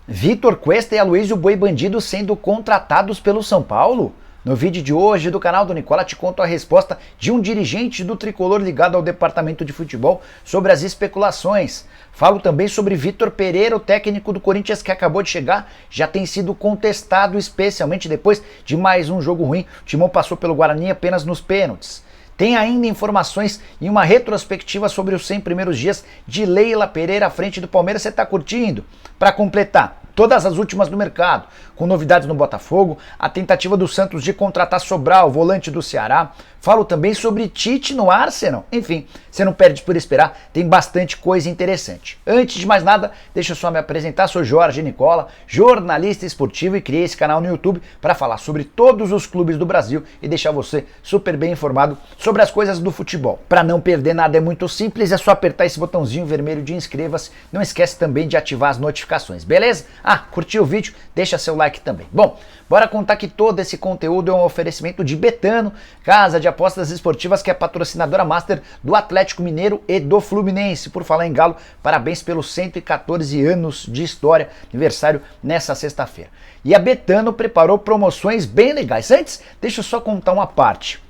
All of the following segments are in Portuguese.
Vitor Cuesta e Aloysio Boi Bandido sendo contratados pelo São Paulo? No vídeo de hoje do canal do Nicola te conto a resposta de um dirigente do Tricolor ligado ao departamento de futebol sobre as especulações. Falo também sobre Vitor Pereira, o técnico do Corinthians que acabou de chegar, já tem sido contestado especialmente depois de mais um jogo ruim. O Timão passou pelo Guarani apenas nos pênaltis. Tem ainda informações e uma retrospectiva sobre os 100 primeiros dias de Leila Pereira à frente do Palmeiras. Você está curtindo? Para completar, todas as últimas do mercado, com novidades no Botafogo, a tentativa do Santos de contratar Sobral, volante do Ceará. Falo também sobre Tite no Arsenal. Enfim, você não perde por esperar, tem bastante coisa interessante. Antes de mais nada, deixa eu só me apresentar, sou Jorge Nicola, jornalista esportivo e criei esse canal no YouTube para falar sobre todos os clubes do Brasil e deixar você super bem informado sobre as coisas do futebol. Para não perder nada é muito simples, é só apertar esse botãozinho vermelho de inscreva-se. Não esquece também de ativar as notificações, beleza? Curtiu o vídeo? Deixa seu like também. Bom, bora contar que todo esse conteúdo é um oferecimento de Betano, casa de apostas esportivas que é patrocinadora master do Atlético Mineiro e do Fluminense. Por falar em Galo, parabéns pelos 114 anos de história, aniversário nessa sexta-feira. E a Betano preparou promoções bem legais. Antes, deixa eu só contar uma parte.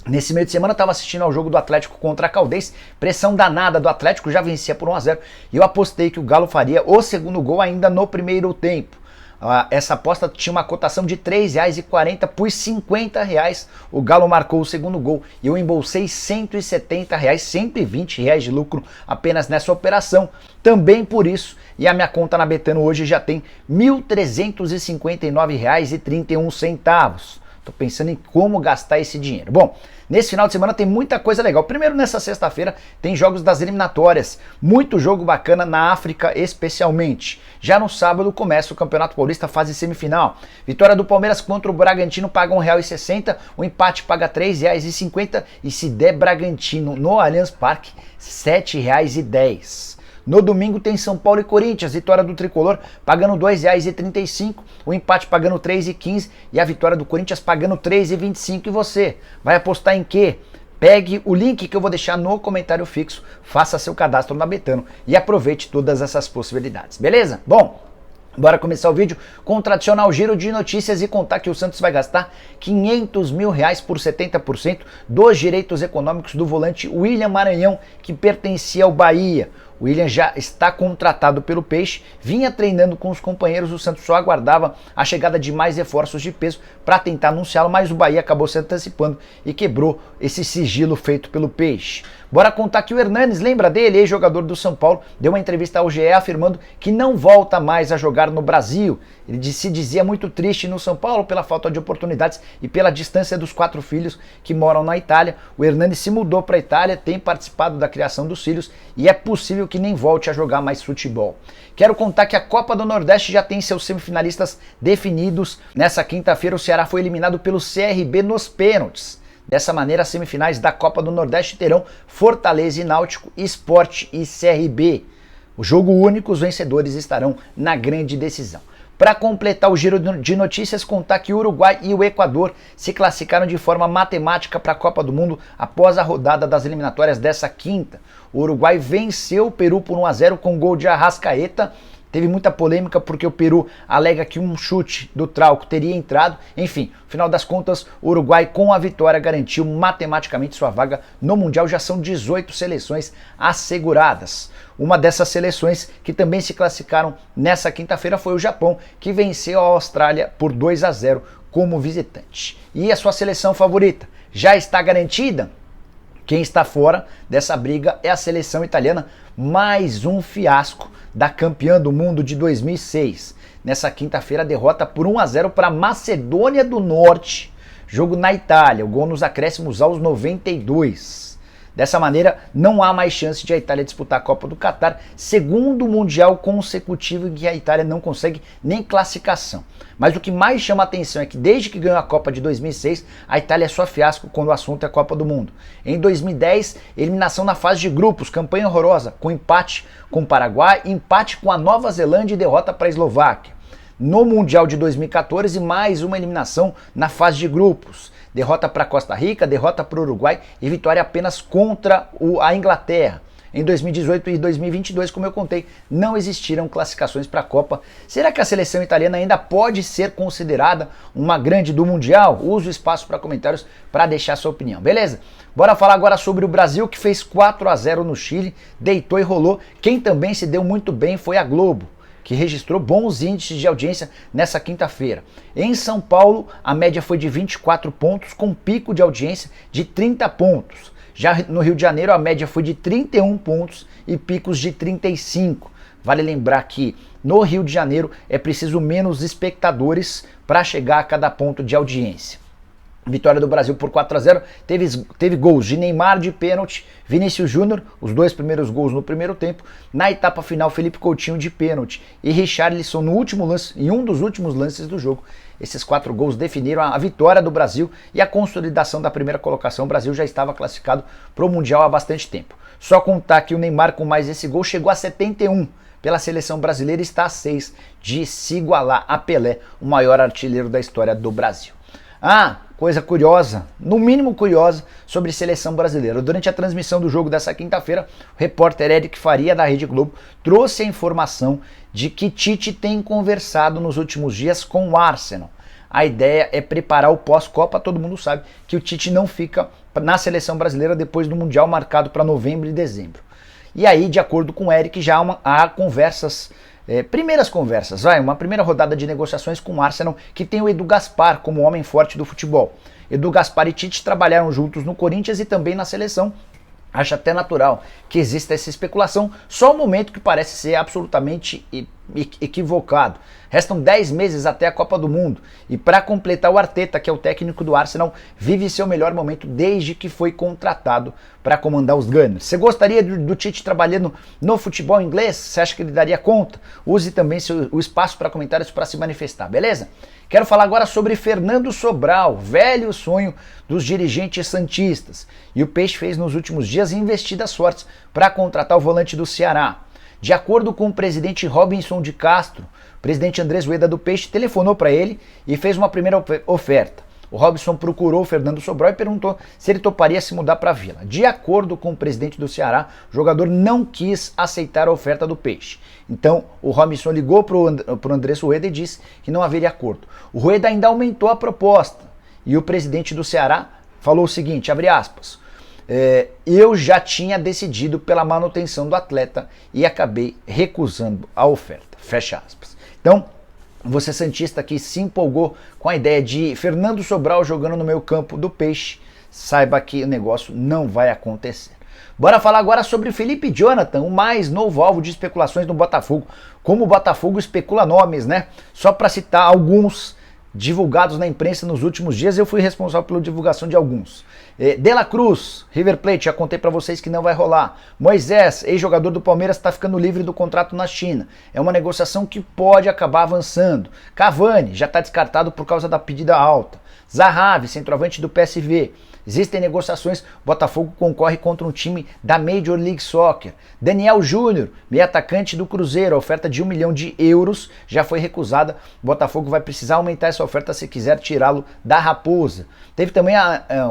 Nesse meio de semana eu estava assistindo ao jogo do Atlético contra a Caldense, pressão danada do Atlético, já vencia por 1-0, e eu apostei que o Galo faria o segundo gol ainda no primeiro tempo. Essa aposta tinha uma cotação de R$ 3,40 por R$50, o Galo marcou o segundo gol e eu embolsei R$ 170, R$ 120 de lucro apenas nessa operação. Também por isso, e a minha conta na Betano hoje já tem R$ 1.359,31. Tô pensando em como gastar esse dinheiro. Bom, nesse final de semana tem muita coisa legal. Primeiro, nessa sexta-feira, tem jogos das eliminatórias. Muito jogo bacana na África, especialmente. Já no sábado começa o Campeonato Paulista, fase semifinal. Vitória do Palmeiras contra o Bragantino paga R$ 1,60, o empate paga R$ 3,50 e se der Bragantino no Allianz Parque, R$ 7,10. No domingo tem São Paulo e Corinthians, vitória do Tricolor pagando R$ 2,35, o empate pagando R$ 3,15 e a vitória do Corinthians pagando R$ 3,25. E você, vai apostar em quê? Pegue o link que eu vou deixar no comentário fixo, faça seu cadastro na Betano e aproveite todas essas possibilidades, beleza? Bom, bora começar o vídeo com o tradicional giro de notícias e contar que o Santos vai gastar R$ 500 mil por 70% dos direitos econômicos do volante William Maranhão, que pertencia ao Bahia. O William já está contratado pelo Peixe, vinha treinando com os companheiros, o Santos só aguardava a chegada de mais reforços de peso para tentar anunciá-lo, mas o Bahia acabou se antecipando e quebrou esse sigilo feito pelo Peixe. Bora contar que o Hernanes, lembra dele, ex-jogador do São Paulo, deu uma entrevista ao GE afirmando que não volta mais a jogar no Brasil. Ele se dizia muito triste no São Paulo pela falta de oportunidades e pela distância dos 4 filhos que moram na Itália. O Hernanes se mudou para a Itália, tem participado da criação dos filhos e é possível que nem volte a jogar mais futebol. Quero contar que a Copa do Nordeste já tem seus semifinalistas definidos. Nessa quinta-feira o Ceará foi eliminado pelo CRB nos pênaltis. Dessa maneira, as semifinais da Copa do Nordeste terão Fortaleza e Náutico, Sport e CRB. O jogo único, os vencedores estarão na grande decisão. Para completar o giro de notícias, contar que o Uruguai e o Equador se classificaram de forma matemática para a Copa do Mundo após a rodada das eliminatórias dessa quinta. O Uruguai venceu o Peru por 1-0 com gol de Arrascaeta. Teve muita polêmica porque o Peru alega que um chute do Trauco teria entrado. Enfim, no final das contas, o Uruguai com a vitória garantiu matematicamente sua vaga no Mundial. Já são 18 seleções asseguradas. Uma dessas seleções que também se classificaram nessa quinta-feira foi o Japão, que venceu a Austrália por 2-0 como visitante. E a sua seleção favorita já está garantida? Quem está fora dessa briga é a seleção italiana, mais um fiasco da campeã do mundo de 2006. Nessa quinta-feira, derrota por 1-0 para a Macedônia do Norte, jogo na Itália, o gol nos acréscimos aos 92. Dessa maneira, não há mais chance de a Itália disputar a Copa do Catar, segundo mundial consecutivo em que a Itália não consegue nem classificação. Mas o que mais chama a atenção é que desde que ganhou a Copa de 2006, a Itália é só fiasco quando o assunto é a Copa do Mundo. Em 2010, eliminação na fase de grupos, campanha horrorosa, com empate com o Paraguai, empate com a Nova Zelândia e derrota para a Eslováquia. No Mundial de 2014, mais uma eliminação na fase de grupos. Derrota para Costa Rica, derrota para o Uruguai e vitória apenas contra a Inglaterra. Em 2018 e 2022, como eu contei, não existiram classificações para a Copa. Será que a seleção italiana ainda pode ser considerada uma grande do Mundial? Use o espaço para comentários para deixar sua opinião, beleza? Bora falar agora sobre o Brasil, que fez 4-0 no Chile, deitou e rolou. Quem também se deu muito bem foi a Globo, que registrou bons índices de audiência nessa quinta-feira. Em São Paulo, a média foi de 24 pontos, com pico de audiência de 30 pontos. Já no Rio de Janeiro, a média foi de 31 pontos e picos de 35. Vale lembrar que no Rio de Janeiro é preciso menos espectadores para chegar a cada ponto de audiência. Vitória do Brasil por 4-0, teve gols de Neymar de pênalti, Vinícius Júnior, os 2 primeiros gols no primeiro tempo. Na etapa final, Felipe Coutinho de pênalti e Richarlison no último lance, em um dos últimos lances do jogo. Esses 4 gols definiram a vitória do Brasil e a consolidação da primeira colocação. O Brasil já estava classificado para o Mundial há bastante tempo. Só contar que o Neymar, com mais esse gol, chegou a 71 pela seleção brasileira e está a 6 de se igualar a Pelé, o maior artilheiro da história do Brasil. Coisa curiosa, no mínimo curiosa, sobre seleção brasileira. Durante a transmissão do jogo dessa quinta-feira, o repórter Eric Faria, da Rede Globo, trouxe a informação de que Tite tem conversado nos últimos dias com o Arsenal. A ideia é preparar o pós-Copa. Todo mundo sabe que o Tite não fica na seleção brasileira depois do Mundial marcado para novembro e dezembro. E aí, de acordo com o Eric, já há conversas, primeiras conversas, uma primeira rodada de negociações com o Arsenal, que tem o Edu Gaspar como homem forte do futebol. Edu Gaspar e Tite trabalharam juntos no Corinthians e também na seleção. Acho até natural que exista essa especulação, só um momento que parece ser absolutamente equivocado. Restam 10 meses até a Copa do Mundo e, para completar, o Arteta, que é o técnico do Arsenal, vive seu melhor momento desde que foi contratado para comandar os Gunners. Você gostaria do Tite trabalhando no futebol inglês? Você acha que ele daria conta? Use também o espaço para comentários para se manifestar, beleza? Quero falar agora sobre Fernando Sobral, velho sonho dos dirigentes santistas. E o Peixe fez nos últimos dias investidas fortes para contratar o volante do Ceará. De acordo com o presidente Robinson de Castro, o presidente Andrés Rueda do Peixe telefonou para ele e fez uma primeira oferta. O Robinson procurou o Fernando Sobral e perguntou se ele toparia se mudar para a Vila. De acordo com o presidente do Ceará, o jogador não quis aceitar a oferta do Peixe. Então, o Robinson ligou para o Andrés Rueda e disse que não haveria acordo. O Rueda ainda aumentou a proposta e o presidente do Ceará falou o seguinte, abre aspas, eu já tinha decidido pela manutenção do atleta e acabei recusando a oferta, fecha aspas. Então, você santista que se empolgou com a ideia de Fernando Sobral jogando no meio campo do Peixe, saiba que o negócio não vai acontecer. Bora falar agora sobre Felipe Jonathan, o mais novo alvo de especulações no Botafogo. Como o Botafogo especula nomes, né? Só para citar alguns divulgados na imprensa nos últimos dias, eu fui responsável pela divulgação de alguns. De La Cruz, River Plate, já contei para vocês que não vai rolar. Moisés, ex-jogador do Palmeiras, está ficando livre do contrato na China. É uma negociação que pode acabar avançando. Cavani, já está descartado por causa da pedida alta. Zahavi, centroavante do PSV. Existem negociações, Botafogo concorre contra um time da Major League Soccer. Daniel Júnior, meio atacante do Cruzeiro, a oferta de 1 milhão de euros já foi recusada. Botafogo vai precisar aumentar essa oferta se quiser tirá-lo da Raposa. Teve também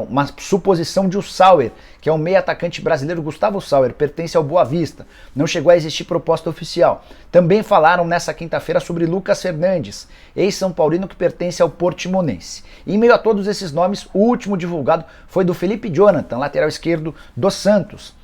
uma suposição de o Sauer, que é um meio atacante brasileiro, Gustavo Sauer, pertence ao Boa Vista. Não chegou a existir proposta oficial. Também falaram nessa quinta-feira sobre Lucas Fernandes, ex-São Paulino que pertence ao Portimonense. E em meio a todos esses nomes, o último divulgado foi do Felipe Jonathan, lateral esquerdo do Santos.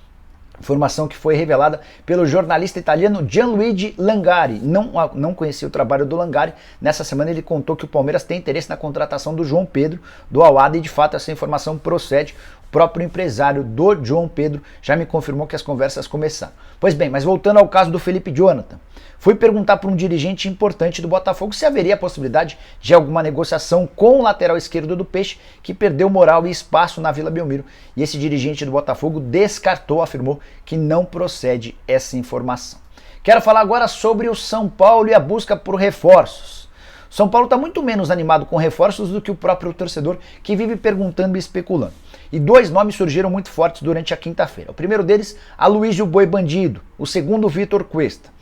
Informação que foi revelada pelo jornalista italiano Gianluigi Langari. Não conhecia o trabalho do Langari. Nessa semana ele contou que o Palmeiras tem interesse na contratação do João Pedro, do Al-Ahly, e de fato essa informação procede. O próprio empresário do João Pedro já me confirmou que as conversas começaram. Pois bem, mas voltando ao caso do Felipe Jonathan. Fui perguntar para um dirigente importante do Botafogo se haveria a possibilidade de alguma negociação com o lateral esquerdo do Peixe, que perdeu moral e espaço na Vila Belmiro. E esse dirigente do Botafogo descartou, afirmou que não procede essa informação. Quero falar agora sobre o São Paulo e a busca por reforços. O São Paulo está muito menos animado com reforços do que o próprio torcedor, que vive perguntando e especulando. E 2 nomes surgiram muito fortes durante a quinta-feira. O primeiro deles, Aloysio Boi Bandido. O segundo, Vitor Cuesta.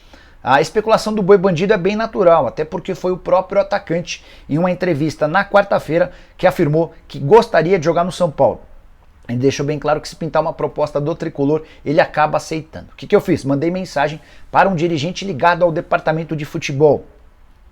A especulação do Boi Bandido é bem natural, até porque foi o próprio atacante, em uma entrevista na quarta-feira, que afirmou que gostaria de jogar no São Paulo. ele deixou bem claro que se pintar uma proposta do tricolor, ele acaba aceitando. O que eu fiz? Mandei mensagem para um dirigente ligado ao departamento de futebol.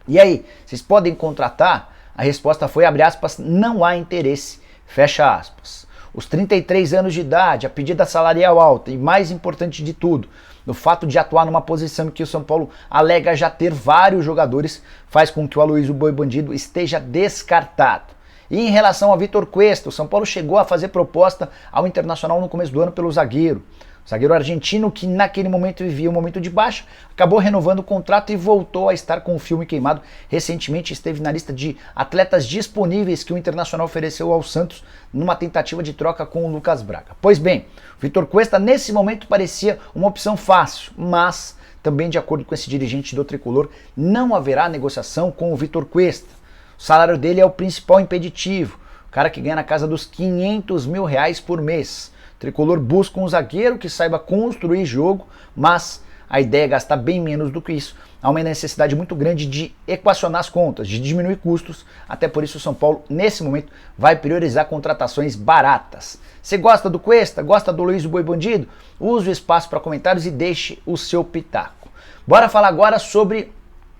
E aí, vocês podem contratar? A resposta foi, abre aspas, não há interesse, fecha aspas. Os 33 anos de idade, a pedida salarial alta e, mais importante de tudo, o fato de atuar numa posição em que o São Paulo alega já ter vários jogadores, faz com que o Aloysio Boi Bandido esteja descartado. E em relação ao Vitor Cuesta, o São Paulo chegou a fazer proposta ao Internacional no começo do ano pelo zagueiro. O zagueiro argentino, que naquele momento vivia um momento de baixa, acabou renovando o contrato e voltou a estar com o filme queimado. Recentemente esteve na lista de atletas disponíveis que o Internacional ofereceu ao Santos numa tentativa de troca com o Lucas Braga. Pois bem, o Vitor Cuesta nesse momento parecia uma opção fácil, mas também de acordo com esse dirigente do Tricolor, não haverá negociação com o Vitor Cuesta. O salário dele é o principal impeditivo, o cara que ganha na casa dos R$500 mil por mês. O Tricolor busca um zagueiro que saiba construir jogo, mas a ideia é gastar bem menos do que isso. Há uma necessidade muito grande de equacionar as contas, de diminuir custos, até por isso o São Paulo, nesse momento, vai priorizar contratações baratas. Você gosta do Cuesta? Gosta do Aloysio Boi Bandido? Use o espaço para comentários e deixe o seu pitaco. Bora falar agora sobre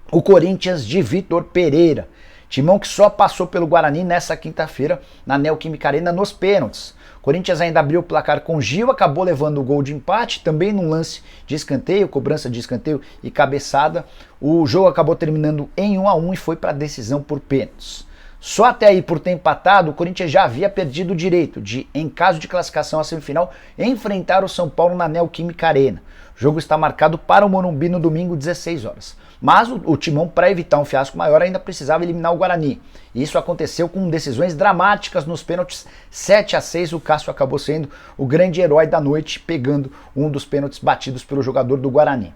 o Corinthians de Vitor Pereira. Timão que só passou pelo Guarani nessa quinta-feira na Neoquímica Arena nos pênaltis. O Corinthians ainda abriu o placar com Gil, acabou levando o gol de empate, também num lance de escanteio, cobrança de escanteio e cabeçada. O jogo acabou terminando em 1-1 e foi para a decisão por pênaltis. Só até aí, por ter empatado, o Corinthians já havia perdido o direito de, em caso de classificação à semifinal, enfrentar o São Paulo na Neoquímica Arena. O jogo está marcado para o Morumbi no domingo, 16 horas. Mas o Timão, para evitar um fiasco maior, ainda precisava eliminar o Guarani. Isso aconteceu com decisões dramáticas nos pênaltis, 7-6. O Cássio acabou sendo o grande herói da noite, pegando um dos pênaltis batidos pelo jogador do Guarani.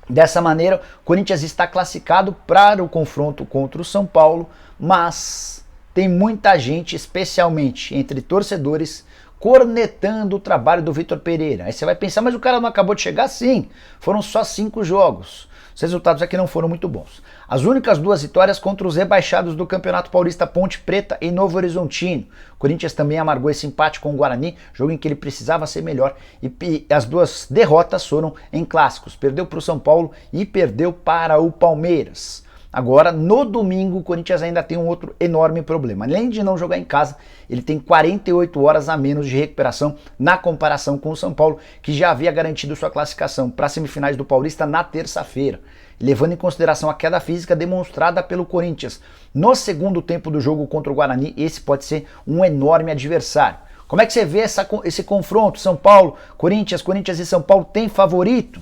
Dessa maneira, o Corinthians está classificado para o confronto contra o São Paulo, mas tem muita gente, especialmente entre torcedores, cornetando o trabalho do Vitor Pereira. Aí você vai pensar, mas o cara não acabou de chegar? Sim, foram só 5 jogos. Os resultados aqui não foram muito bons. As únicas 2 vitórias contra os rebaixados do Campeonato Paulista, Ponte Preta e Novo Horizontino. O Corinthians também amargou esse empate com o Guarani, jogo em que ele precisava ser melhor. E as 2 derrotas foram em clássicos. Perdeu para o São Paulo e perdeu para o Palmeiras. Agora, no domingo, o Corinthians ainda tem um outro enorme problema. Além de não jogar em casa, ele tem 48 horas a menos de recuperação na comparação com o São Paulo, que já havia garantido sua classificação para as semifinais do Paulista na terça-feira. Levando em consideração a queda física demonstrada pelo Corinthians no segundo tempo do jogo contra o Guarani, esse pode ser um enorme adversário. Como é que você vê esse confronto? São Paulo, Corinthians e São Paulo tem favorito?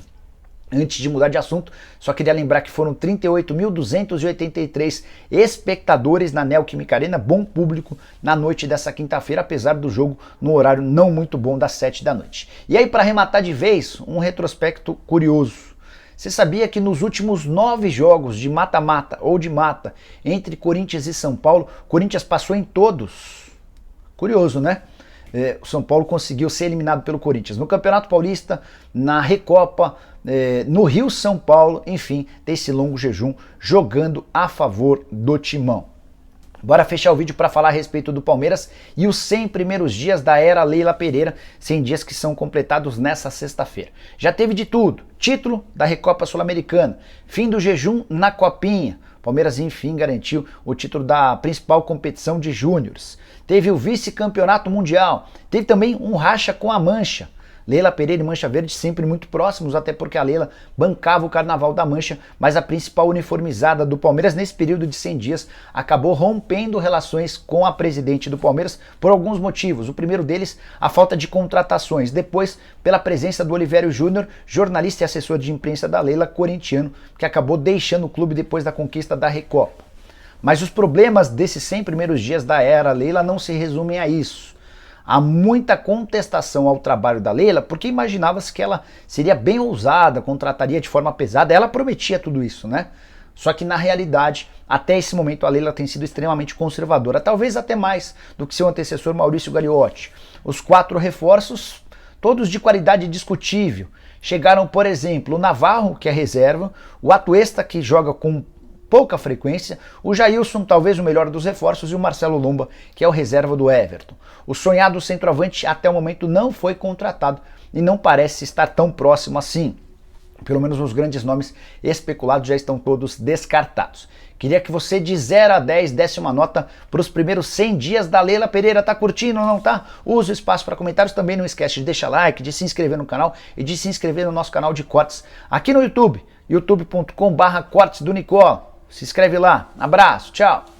Antes de mudar de assunto, só queria lembrar que foram 38.283 espectadores na Neoquímica Arena, bom público na noite dessa quinta-feira, apesar do jogo no horário não muito bom das 7 da noite. E aí, para arrematar de vez, um retrospecto curioso. Você sabia que nos últimos 9 jogos de mata-mata ou de mata entre Corinthians e São Paulo, Corinthians passou em todos? Curioso, né? O São Paulo conseguiu ser eliminado pelo Corinthians no Campeonato Paulista, na Recopa, no Rio São Paulo, enfim, tem esse longo jejum jogando a favor do Timão. Bora fechar o vídeo para falar a respeito do Palmeiras e os 100 primeiros dias da era Leila Pereira, 100 dias que são completados nessa sexta-feira. Já teve de tudo, título da Recopa Sul-Americana, fim do jejum na Copinha, Palmeiras enfim garantiu o título da principal competição de júniores. Teve o vice-campeonato mundial, teve também um racha com a Mancha. Leila Pereira e Mancha Verde sempre muito próximos, até porque a Leila bancava o Carnaval da Mancha, mas a principal uniformizada do Palmeiras nesse período de 100 dias acabou rompendo relações com a presidente do Palmeiras por alguns motivos. O primeiro deles, a falta de contratações. Depois, pela presença do Olivério Júnior, jornalista e assessor de imprensa da Leila, corintiano, que acabou deixando o clube depois da conquista da Recopa. Mas os problemas desses 100 primeiros dias da era Leila não se resumem a isso. Há muita contestação ao trabalho da Leila, porque imaginava-se que ela seria bem ousada, contrataria de forma pesada, ela prometia tudo isso, né? Só que na realidade, até esse momento a Leila tem sido extremamente conservadora, talvez até mais do que seu antecessor Maurício Gagliotti. Os 4 reforços, todos de qualidade discutível. Chegaram, por exemplo, o Navarro, que é reserva, o Atuesta, que joga com pouca frequência, o Jailson, talvez o melhor dos reforços, e o Marcelo Lomba, que é o reserva do Everton. O sonhado centroavante até o momento não foi contratado e não parece estar tão próximo assim. Pelo menos os grandes nomes especulados já estão todos descartados. Queria que você de 0 a 10 desse uma nota para os primeiros 100 dias da Leila Pereira. Tá curtindo ou não tá? Usa o espaço para comentários. Também não esquece de deixar like, de se inscrever no canal e de se inscrever no nosso canal de cortes aqui no YouTube, youtube.com/cortes do Nicola. Se inscreve lá. Abraço, tchau!